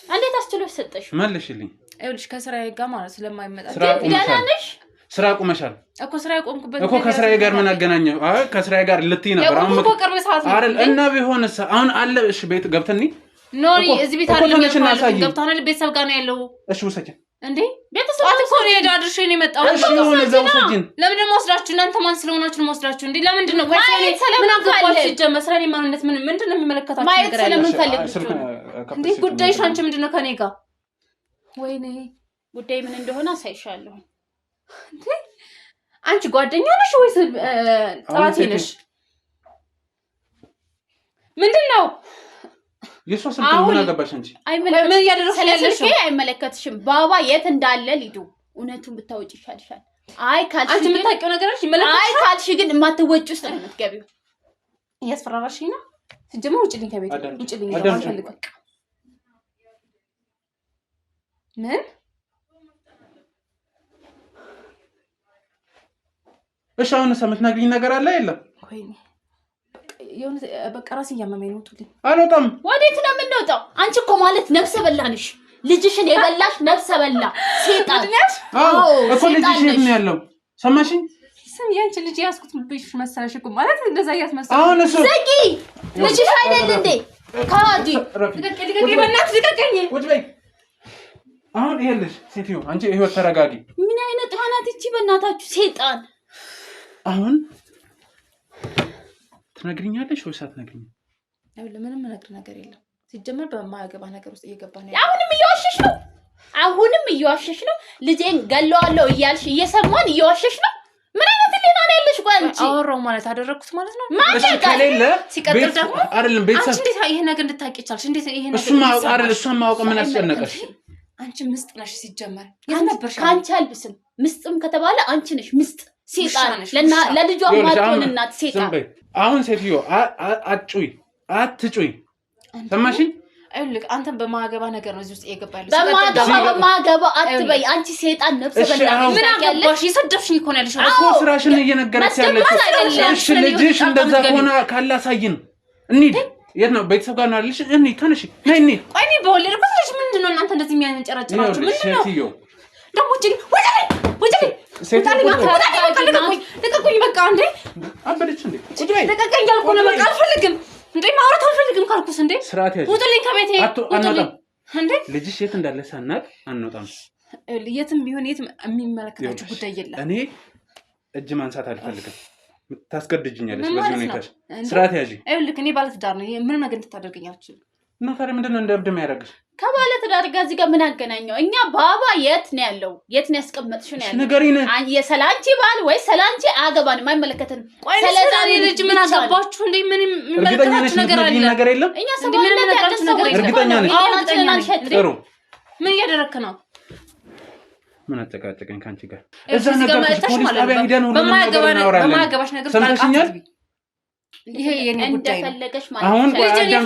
እንዴት አስችሎሽ ሰጠሽ? መልሽልኝ። ይኸውልሽ ከስራዬ ጋር ማለት ስለማይመጣ ስራ አቁመሻል እኮ። ስራ ያቆምኩበት እኮ ከስራዬ ጋር ምን አገናኘው? አይ ከስራዬ ጋር ልትይ ነበር። አሁን እኮ ቅርብ ሰዓት ነው አይደል? እና ቢሆንስ አሁን አለ። እሺ ቤት ገብተኒ ኖሪ እዚህ ቤት አይደለም ያለው። ገብታናል። ቤተሰብ ጋር ነው ያለው። እሺ ውሰጂን እንዴ ቤተሰብ እኮ ነው የዳድርሽ ነው የመጣው። እሺ ነው ውሰጂን። ለምን ደግሞ ወስዳችሁ? እናንተ ማን ስለሆናችሁ ነው ወስዳችሁ? እንዴ ለምንድን ነው ቆይ ምን አገባችሁ? ጀመረ ስራኔ ማንነት ምንድነው የሚመለከታችሁ ነገር አለ? እንዴ ጉዳይሽ አንቺ ምንድነው ከኔ ጋር? ወይኔ ጉዳይ ምን እንደሆነ አሳይሻለሁ። እንዴ አንቺ ጓደኛ ነሽ ወይስ ጥራቴ ነሽ? ምንድነው የሷ ስልክ ምን አገባሽ አንቺ? ምን እያደረግሽ ያለሽ? አይመለከትሽም። ባባ የት እንዳለ ሊዱ እውነቱን ብታወጪ ይሻልሻል። አይ ካልሽ አንቺ የምታውቂው ነገር አለሽ ይመለከትሽ። አይ ካልሽ ግን የማትወጪ ውስጥ ነው የምትገቢው። እያስፈራራሽኝ ነው። ሲጀመር ውጪልኝ ከቤት ውጪልኝ። አልፈልግም። ምን እሺ አሁን የምትነግሪኝ ነገር አለ የለም? ወይኔ በቃ ራሴ እያመመኝ ነው። ውጡልኝ። አልወጣም። ወዴት ነው የምንወጣው? አንቺ እኮ ማለት ነፍሰ በላ ነሽ። ልጅሽን የበላሽ ነፍሰ በላ ሴጣን። አዎ እኮ ልጅሽ የት ነው ያለው? ሰማሽኝ? ስም ያንቺ ልጅ ያስኩት ልብሽ መሰለሽ እኮ ማለት እንደዛ ያስመሰለሽ። አሁን እሱ ዘጊ ልጅሽ አይደል እንዴ? ካዲ ልቀቀኝ፣ በእናትሽ ልቀቀኝ። ቁጭ በይ። አሁን ይኸውልሽ ሴትዮ አንቺ ህይወት ተረጋጊ። ምን አይነት ጣናት እቺ በእናታችሁ ሴጣን። አሁን ትነግሪኛለሽ ወይስ አትነግሪኝም? ምንም ነገር የለም። ሲጀመር በማያገባ ነገር ውስጥ እየገባ ነው። አሁንም እየዋሸሽ ነው። ልጄን ገለዋለሁ እያልሽ እየሰማን እየዋሸሽ ነው። ምን አይነት ሊና ነው ያለሽ? ቋንቺ አወራው ማለት አደረኩት ማለት ነው። እሺ ከሌለ ሲቀጥል ደግሞ አይደለም ቤተሰብ እንዴት ይሄ ነገር እንድታቂ ይቻልሽ? እንዴት ይሄ ነገር እሱን ማወቅ ምን አስጨነቀሽ? አንቺ ምስጥ ነሽ። ሲጀመር ያነበርሽ ካንቺ አልብስም። ምስጥም ከተባለ አንቺ ነሽ ምስጥ ሴጣን። ለልጇ ማጥቶን እናት ሴጣን። አሁን ሴትዮ አትጩይ። ሰማሽኝ? አይልክ አንተም በማገባ ነገር ነው እዚህ ውስጥ እየገባ ያለው። በማገባ አትበይ አንቺ ሴጣን ነፍሰ በላ። ምን አገባሽ? የሰደብሽኝ እኮ ነው ያለሽ እኮ ስራሽን እየነገረች ያለሽ። እሺ ልጅሽ እንደዛ ከሆነ ካላሳይን እንሂድ። የት ነው? ቤተሰብ ጋር ነው ያለሽ? እንሂድ። ተነሽ ነይ እንሂድ። ቆይ እኔ በወለድኩት ልጅ ምንድን ነው እናንተ እንደዚህ የሚያንጨራጭራችሁ? ምንድን ነው ሴትዮ ደግሞ ልቀቁኝ። በቃ እንዴ አበደች እንዴ? ልቀቀኝ ያልኩ ነው። በቃ አልፈልግም እንዴ ማውራት አልፈልግም ካልኩስ እንዴ ስርዓት ያዥ። ውጡልኝ ከቤቴ አንወጣም እንዴ። ልጅሽ የት እንዳለ ሳናቅ አንወጣም። የትም ቢሆን የትም የሚመለከታችሁ ጉዳይ የለም። እኔ እጅ ማንሳት አልፈልግም። ታስገድጅኛለሽ በዚህ ሁኔታሽ። ስርዓት ያዥ። ይኸውልህ እኔ ባለትዳር ነኝ። ምንም ነገር እንድታደርገኝ አልችልም። እና ታዲያ ምንድን ነው እንደ እብድ የሚያደርግሽ? ከባለትዳር ጋር እዚህ ጋር ምን አገናኘው? እኛ ባባ የት ነው ያለው? የት ነው ያስቀመጥሽ ነው ያለው? ንገሪን። የሰላንቺ ባል ወይ ሰላንቺ አገባንም አይመለከተንም። ስለዛሬ ልጅ ምን አገባችሁ እንዴ? ምን የሚመለከታችሁ ነገር የለም? እኛ ሰሞኑን ያለን ሰዎች እርግጠኛ ነኝ። ጥሩ ምን እያደረክ ነው? ምን አጨቃጨቀኝ ካንቺ ጋር? እዛ ነገር ፖሊስ ጣቢያ ሄደን ሁሉ ነገር እናወራለን። በማያገባሽ ነገር ሰምተሽኛል? ይሄ የኔ ጉዳይ ነው። እንደፈለገሽ ማለት አሁን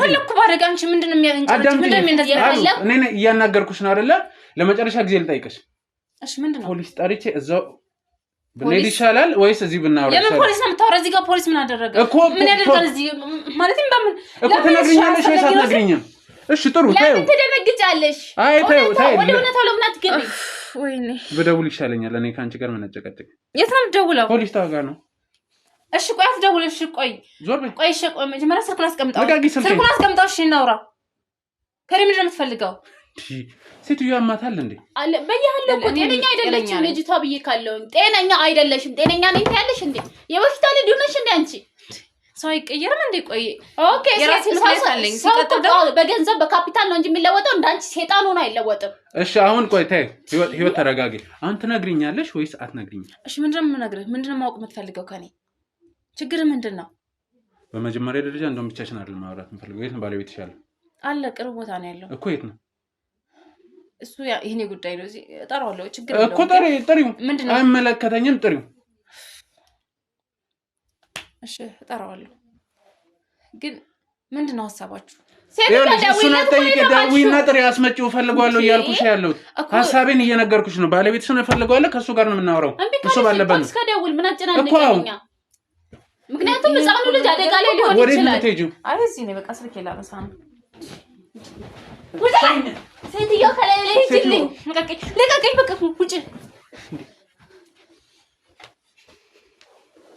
ፈለኩ ባረጋ አንቺ ምንድነው የሚያንጨርጭ ምንድነው እንደዚህ ያለው? እኔ እያናገርኩሽ ነው አይደለ? ለመጨረሻ ጊዜ ልጠይቅሽ። እሺ ምንድነው? ፖሊስ ጠርቼ እዛው ብንሄድ ይሻላል ወይስ እዚህ ብናወራ ይሻላል? የምን ፖሊስ ነው የምታወራው? እዚህ ጋር ፖሊስ ምን አደረገ? ምን ያደርጋል እዚህ? ማለትም በምን እኮ ተናግሪኛለሽ ወይስ አትነግሪኝም? እሺ ጥሩ ታዩ። ለምን ትደነግጫለሽ? አይ ታዩ ወደ እውነታው ለምን አትገቢ? ወይኔ ብደውል ይሻለኛል። እኔ ካንቺ ጋር መነጨቀጭቅ። የት ነው የምትደውለው? ፖሊስ ታውጋ ነው። እሺ ቆይ አትደውል። እሺ ቆይ ዞር በይ። ቆይ እሺ ቆይ መጀመሪያ ስልኩን አስቀምጣው። ስልኩን አስቀምጣው። እሺ እናውራ። ከሪም ምንድን ነው የምትፈልገው? ሴትዮ ያማታል እንዴ? አለ በያለ እኮ ጤነኛ አይደለችም ልጅቷ ብዬ ካለው ጤነኛ አይደለሽም። ጤነኛ ነኝ ታያለሽ እንዴ? የበፊት ልጅ ሆነሽ እንዴ አንቺ? ሰው አይቀየርም እንዴ? ቆይ ኦኬ የራሴ ምክንያት አለኝ። ሲቀጥል ደግሞ በገንዘብ በካፒታል ነው እንጂ የሚለወጠው እንዳንቺ ሴጣን ሆኖ አይለወጥም። እሺ አሁን ቆይ ታይ ህይወት ተረጋጊ። አሁን ትነግሪኛለሽ ወይስ አትነግሪኝም? እሺ ምንድነው የምነግርህ? ምንድነው ማወቅ የምትፈልገው ከኔ? ችግር ምንድነው? በመጀመሪያ ደረጃ እንደውም ብቻሽን አይደል ማውራት የምፈልገው። የት ነው ባለቤትሽ ያለው? አለ ቅርብ ቦታ ነው ያለው እኮ። የት ነው እሱ? ይሄኔ ጉዳይ ነው። እዚህ እጠራዋለሁ። ችግር እኮ ጥሪው። አይመለከተኝም። ጥሪው። እሺ እጠራዋለሁ። ግን ምንድነው ሀሳባችሁ? እሱን አትጠይቂ። ደውይና ጥሪ። አስመጪው እፈልገዋለሁ እያልኩሽ ያለሁት ሀሳቤን እየነገርኩሽ ነው። ባለቤትሽን እፈልገዋለሁ። ከእሱ ጋር ነው የምናወራው። እሱ ባለበት ነው። እስከደውል ምን አጨናነቀኛ? ምክንያቱም ህፃኑ ልጅ አደጋ ላይ ሊሆን ይችላል። ወዴት ነው የምትሄጂው? አይ እዚህ ነው በቃ። ስልክ ላነሳ ነው። ሴትዮዋ ከላይ ላይ ሂጂልኝ። ልቀቀኝ በቃ ውጭ።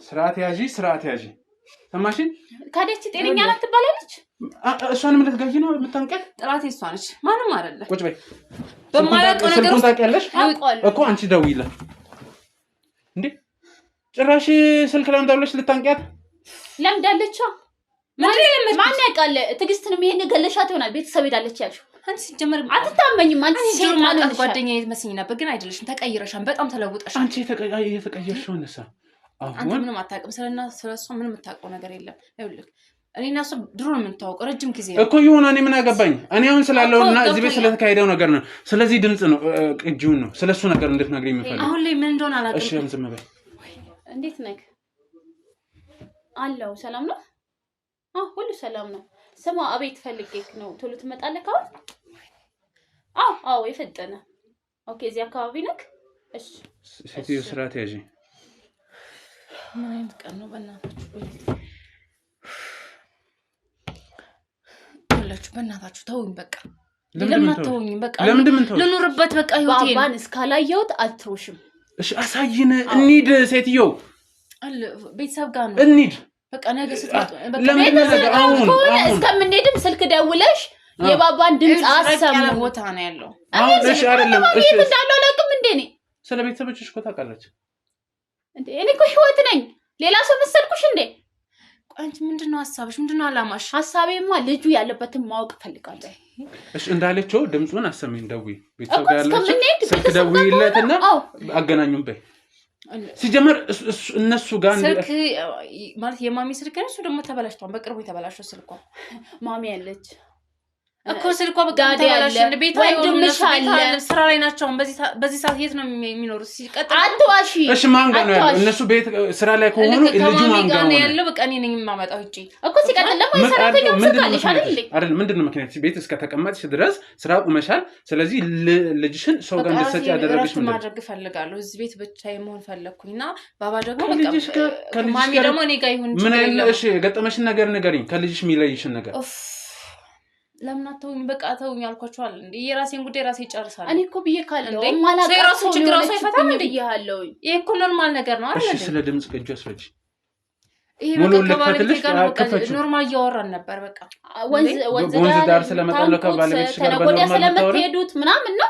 ስርዓት ያዢ፣ ስርዓት ያዢ። ሰማሽኝ? ካደች ጤነኛ ናት ትባላለች። እሷንም ልትገዢ ነው የምታንቀት? ጥላቴ እሷ ነች፣ ማንም አይደለም። ቁጭ በይ። በማያውቀው ነገር ውስጥ ታውቂያለሽ እኮ አንቺ ደውይላት እንዴ። ጭራሽ ስልክ ላምጣ ብለሽ ልታንቂያት ለምዳለች። ማን ያውቃል? ትዕግስትንም ይሄን ገለሻት ይሆናል። ቤተሰብ ሄዳለች ያልሽው አንቺ ሲጀመር አትታመኝም። አንቺ ሴጣን ጓደኛዬ ትመስኝ ነበር፣ ግን አይደለሽም። ተቀይረሻል፣ በጣም ተለውጠሻል። አንቺ የተቀየርሽው ነሳ። አንተ ምንም አታውቅም። ስለሷ ምንም የምታውቀው ነገር የለም። ይኸውልህ እኔና እሷ ድሮ ነው የምንታወቀው፣ ረጅም ጊዜ እኮ ይሁን። እኔ ምን አገባኝ? እኔ አሁን ስላለውና እዚህ ቤት ስለተካሄደው ነገር ነው። ስለዚህ ድምጽ ነው ቅጂውን ነው ስለሱ ነገር እንድትነግሪኝ የምፈልገው። አሁን ላይ ምን እንደሆነ አላውቅም። እሺ ዝም በይ። እንዴት ነህ? አለው ሰላም ነው? ሁሉ ሰላም ነው። ስማ አቤት ፈልጌክ ነው። ቶሎ ትመጣለህ አሁን? አዎ የፈጠነ ኦኬ። እዚህ አካባቢ ነክ? እሺ ሴትዮ ስርዓት ያዢ። ምን አይነት ቀን ነው በእናታችሁ? ሁላችሁ በእናታችሁ ተውኝ በቃ። ለምን አትተውኝ? በቃ ልኑርበት በቃ ህይወቴን። ባባን እስካላየሁት አትተውሽም። እሺ አሳይን። እንሂድ ሴትዮ አለ ቤተሰብ ጋር ነው እንሂድ። በቃ ነገ ስትመጡ ለምን ነገር አሁን እስከምንሄድም ስልክ ደውለሽ የባባን ድምጽ አሰሙ። ቦታ ነው ያለው አሁን። እሺ አይደለም እሺ እንዳለው ለቅም እንዴ ነኝ ስለ ቤተሰቦችሽ እኮ ታውቃለች እንዴ? እኔ እኮ ህይወት ነኝ። ሌላ ሰው መሰልኩሽ እንዴ? አንቺ ምንድነው ሐሳብሽ? ምንድነው አላማሽ? ሐሳቤማ ልጁ ያለበትን ማወቅ ፈልጋለሁ። እሺ እንዳለችው ድምጹን አሰሚኝ። ደውይ ቤተሰብ ጋር ያለች ስልክ ደውይለትና አገናኙን በይ። ሲጀመር እነሱ ጋር ስልክ ማለት የማሚ ስልክ ነው። እሱ ደግሞ ተበላሽቷል። በቅርቡ የተበላሸው ስልኳ ማሚ ያለች እኮ ስልኳ በቃ ተበላሽ። ቤት ወንድምሽ አለ ስራ ላይ ናቸው። በዚህ ሰዓት የት ነው የሚኖሩት? ሲቀጥል አትዋሺ። እሺ ማን ጋር ነው ያለው? እነሱ ቤት ስራ ላይ ከሆኑ ልጁ ማን ጋር ነው ያለው? በቃ እኔ ነኝ የማመጣው እጪ እኮ። ሲቀጥል ደግሞ ሰራተኛው ስልካለሽ አይደል? አይደል? ምንድነው ምክንያት? ቤት እስከ ተቀመጥሽ ድረስ ስራ ቁመሻል። ስለዚህ ልጅሽን ሰው ጋር እንድትሰጪ ያደረግሽ ምንድነው? ማድረግ ፈልጋለሁ። እዚህ ቤት ብቻዬ መሆን ፈለኩኝና ባባ ደግሞ በቃ ማሚ ደግሞ እኔ ጋር ይሁን። ምን አይነት እሺ የገጠመሽን ነገር ንገሪኝ። ከልጅሽ የሚለይሽን ነገር ለምን አተውኝ? በቃ ተውኝ አልኳችኋል እንዴ። የራሴን ጉዳይ ራሴ ጨርሳለሁ። እኔ እኮ ብዬ ካለው ማላቀራሱ ችግር ራሱ አይፈታም እንዴ? ይያለው ይሄ እኮ ኖርማል ነገር ነው አይደል? እሺ ስለ ድምጽ ቅጂ አስረጂ። ይሄ በቃ ከባለቤቴ ጋር ኖርማል እያወራን ነበር። በቃ ወንዝ ዳር ስለመጣው ከባለቤትሽ ጋር በኖርማል ስለምትሄዱት ምናምን ነው።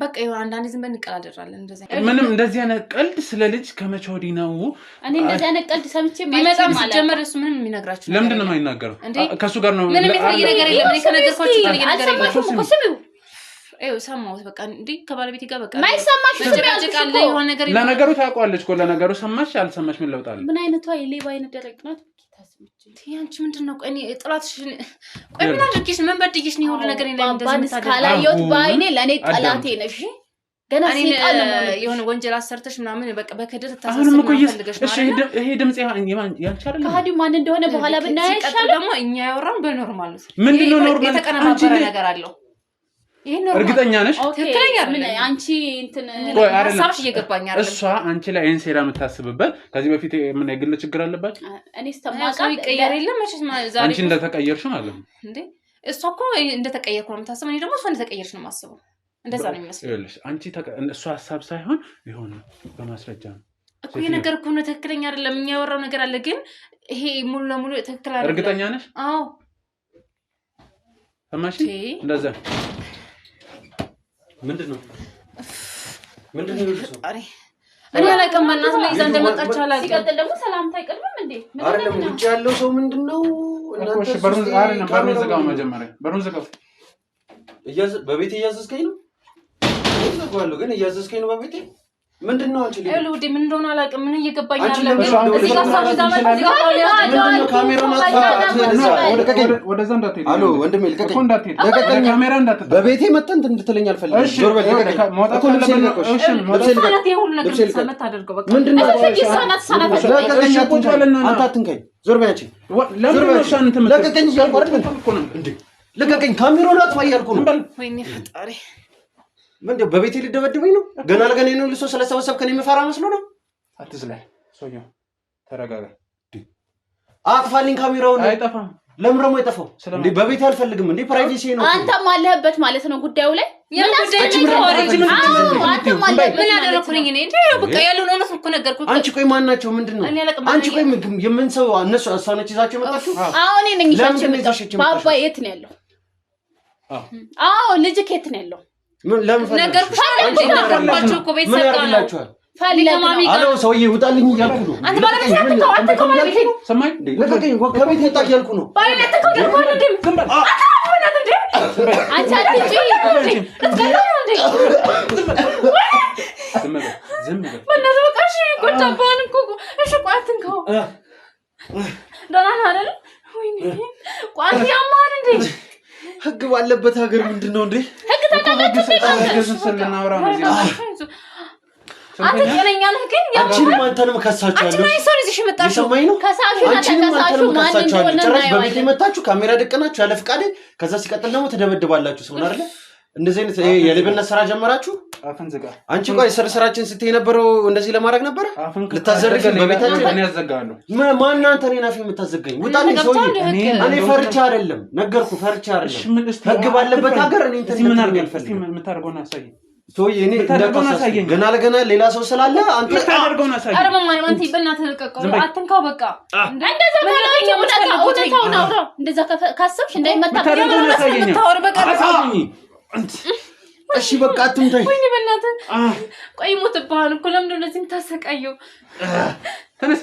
በቃ ይሁን። አንዳንዴ ዝም ብለን እንቀላደራለን። እንደዚህ ምንም እንደዚህ አይነት ቀልድ ስለ ልጅ ከመቼ ወዲህ ነው? እኔ እንደዚህ አይነት ቀልድ ሰምቼ ቢመጣም ሲጀመር እሱ ምንም የሚነግራችሁ ለምንድን ነው የማይናገረው? ከሱ ጋር ነው ምንም የተለየ ነገር የለም። እኔ ከነገርኳችሁ የተለየ ነገር የለም። ሰማሁት በቃ እንዴ ከባለቤቴ ጋር በቃ ማይሰማሽ ተጨቃጨቃለ የሆነ ነገር ይላል። ለነገሩ ታውቃለች እኮ ለነገሩ ሰማሽ አልሰማሽ ምን ለውጥ አለ? ምን አይነቷ የሌባ አይነት ደረቅ ናት። አንቺ ምንድነው? ቆይ እኔ ጥላትሽ ቆይ ምን አድርጌሽ ምን በድዬሽ ነው ሁሉ ነገር ላይ እንደዚህ ካላየሁት በአይኔ ለኔ ጠላቴ ነሽ። ገና እኔ ሲጣል ነው የሆነ ወንጀል አሰርተሽ ምናምን በቃ በከደት አሁንም እኮ ታሳስብልሽ ነው። እሺ ይሄ ድምጽ ያንቺ አይደለም? ከሃዲው ማን እንደሆነ በኋላ ብናይ ይሻላል። ደግሞ እኛ ያወራን በኖርማል ነው። ምንድነው ኖርማል? የተቀነባበረ ነገር አለው። ይሄ ኖርማል እርግጠኛ ነሽ? ትክክለኛ አይደለም። አንቺ እንትን ሀሳብሽ እየገባኝ አይደለም። እሷ አንቺ ላይ እንሴራ የምታስብበት ከዚህ በፊት ምን የግል ችግር አለባት? እኔስተማቃ ይቀየር የለም መቼ ዛሬ አንቺ እንደተቀየርሽ ነው አለ እንዴ? እሷ እኮ እንደተቀየርኩ ነው የምታስበው። እኔ ደግሞ እሷ እንደተቀየርሽ ነው የማስበው። እንደዛ ነው የሚመስለው። ይኸውልሽ አንቺ እሷ ሀሳብ ሳይሆን ይሆን በማስረጃ ነው እኮ ይሄ ነገር እኮ ነው ትክክለኛ አይደለም። እኛ ያወራው ነገር አለ ግን ይሄ ሙሉ ለሙሉ ትክክል አይደለም። እርግጠኛ ነሽ? አዎ ሰማሽ? እንደዛ ምንድነው እኔ አላውቅም። እናት ላይ ይዛ እንደመጣች አላውቅም። ሲቀጥል ደግሞ ሰላምታ አይቀርብም እንዴ? አይደለም ውጭ ያለው ሰው ምንድነው? እናንተ በሩን ዝጋው። መጀመሪያ በሩን ዝጋው። በቤት እያዘዝከኝ ነው? ዘጋዋለሁ ግን እያዘዝከኝ ነው በቤቴ? ምንድነው አንቺ ልጅ? አይሉ ወዴ ምን እንደሆነ አላውቅም። ምን እየገባኝ አይደለም። ምንድነው ካሜራውን ወደዛ እንዳትሄድ። አሎ ወንድሜ ልቀቀኝ። ልቀቀኝ። ካሜራ እንዳትጠጋ። በቤቴ መተን እንድትለኝ አልፈልግም። ዞር በል ልቀቀኝ። መውጣት አለበት። እሺ ምንድነው? አንተ አትንካኝ። ዞር በል አንቺ። ለቀቀኝ እያልኩ አይደል እንዴ? ልቀቀኝ። ካሜራውን አጥፋ እያልኩ ነው። ወይኔ ፈጣሪ ምንድነው? በቤቴ ልደበድበኝ ነው? ገና ለገና ነው ልሶ ስለሰበሰብ ከኔ የምፈራ መስሎ ነው? አትዝላይ። ሰውዬው ተረጋጋ። አጥፋልኝ ካሜራውን። አይጠፋም። ለምን ደግሞ አይጠፋው እንዴ? በቤቴ አልፈልግም እንዴ? ፕራይቬሲ ነው። አንተም አለህበት ማለት ነው ጉዳዩ ላይ። ምን አስደረኩኝ እኔ እንዴ? በቃ ያለውን እውነት እኮ ነገርኩኝ። አንቺ ቆይ ማን ናቸው? ምንድነው? አንቺ ቆይ የምን ሰው እነሱ አሳነች ይዛቸው መጣችሁ? አዎ እኔ ነኝ ይዛቸው መጣችሁ። ባባ የት ነው ያለው? አዎ ልጅ ከየት ነው ያለው? ምን ለምን ነገርኩሽ? አንቺ ነገርኳችሁ እኮ ቤተሰብ ጋር ነው አሎ ሰውዬ ውጣልኝ እያልኩ ነው። አንተ ማለት ነው አንተ ከማለት ነው ሰማይ ለቀቀኝ። ከቤት ወጣ እያልኩ ነው። ባይነት ተቆደርኩ እንዴ? አንቺ አትጪ ዝም በል በእናትህ በቃ እሺ። ቆጫባን እኮ እሺ ቆይ አትንካው። ደህና ነህ አይደል? ወይኔ ቆይ ያማን እንዴ? ህግ ባለበት ሀገር ምንድነው እንዴ? ህግ ታውቃለህ? ስለናወራ ነው እዚህ አንተ ጤነኛ ነህ ግን አንቺንም አንተንም ከሳቻለሁ። አንቺ ነህ ሰው ልጅሽ መጣሽ ነው ከሳሹ ተከሳሹ ማን እንደሆነ ጭራሽ በቤት መጣችሁ ካሜራ ደቀናችሁ ያለ ፍቃድ። ከዛ ሲቀጥል ደግሞ ተደበደባላችሁ። ሰው አይደል? እንደዚህ አይነት የሌብነት ስራ ጀመራችሁ። አፍን ዝጋ። አንቺ ቆይ ስራችን ስትይ የነበረው እንደዚህ ለማድረግ ነበር? ልታዘርግኝ በቤታችን እኔ ያዘጋለሁ። ማን አንተ እኔን አፍ የምታዘጋኝ? ውጣልኝ ሰውዬ። እኔ ፈርቻ አይደለም ነገርኩ፣ ፈርቻ አይደለም። ህግ ባለበት ሀገር እኔ እንትን ምን አድርገኝ አልፈልግም። የምታደርገውን አሳይ ሰውዬ። እኔ ገና ለገና ሌላ ሰው ስላለ አንተ የምታደርገውን አሳይ። ኧረ ማማን አንተ በእናትህ ልቀቀው፣ አትንካው። በቃ እንደዛ ካላችሁ እውነታውን አውራው። እንደዛ ካሰብሽ እንዳይመጣ ታወር በቃ እሺ በቃ አትምታኝ። ወይኔ በእናትህ ቆይ ሞትብሃል እኮ ለምንድን ነው እንደዚህ የምታሰቃየው? ተነስ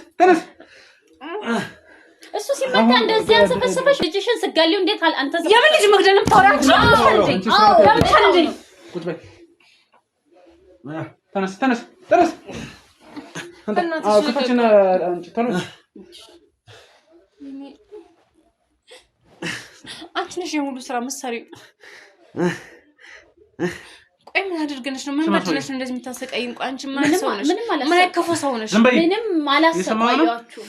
እሱ ሲመጣ እንደዚህ አንሰፈሰፈሽ ልጅሽን ስጋሊው እንዴት አንተ የምን ልጅ መግደልም ታወራችሁ? አዎ ለምን እንዴ? ቁጭ በይ። ተነስ አንተ ክፈችና አንቺ ተነስ። አንቺ ነሽ የሁሉ ስራ መሳሪው። ቆይ ምን አድርገንሽ ነው? ምን ማድረግሽ ነው እንደዚህ የምታሰቃይኝ? ቆይ አንቺ ምን ሰው ነሽ? ምን ያከፈው ሰው ነሽ? ምንም አላሰቃያችሁም።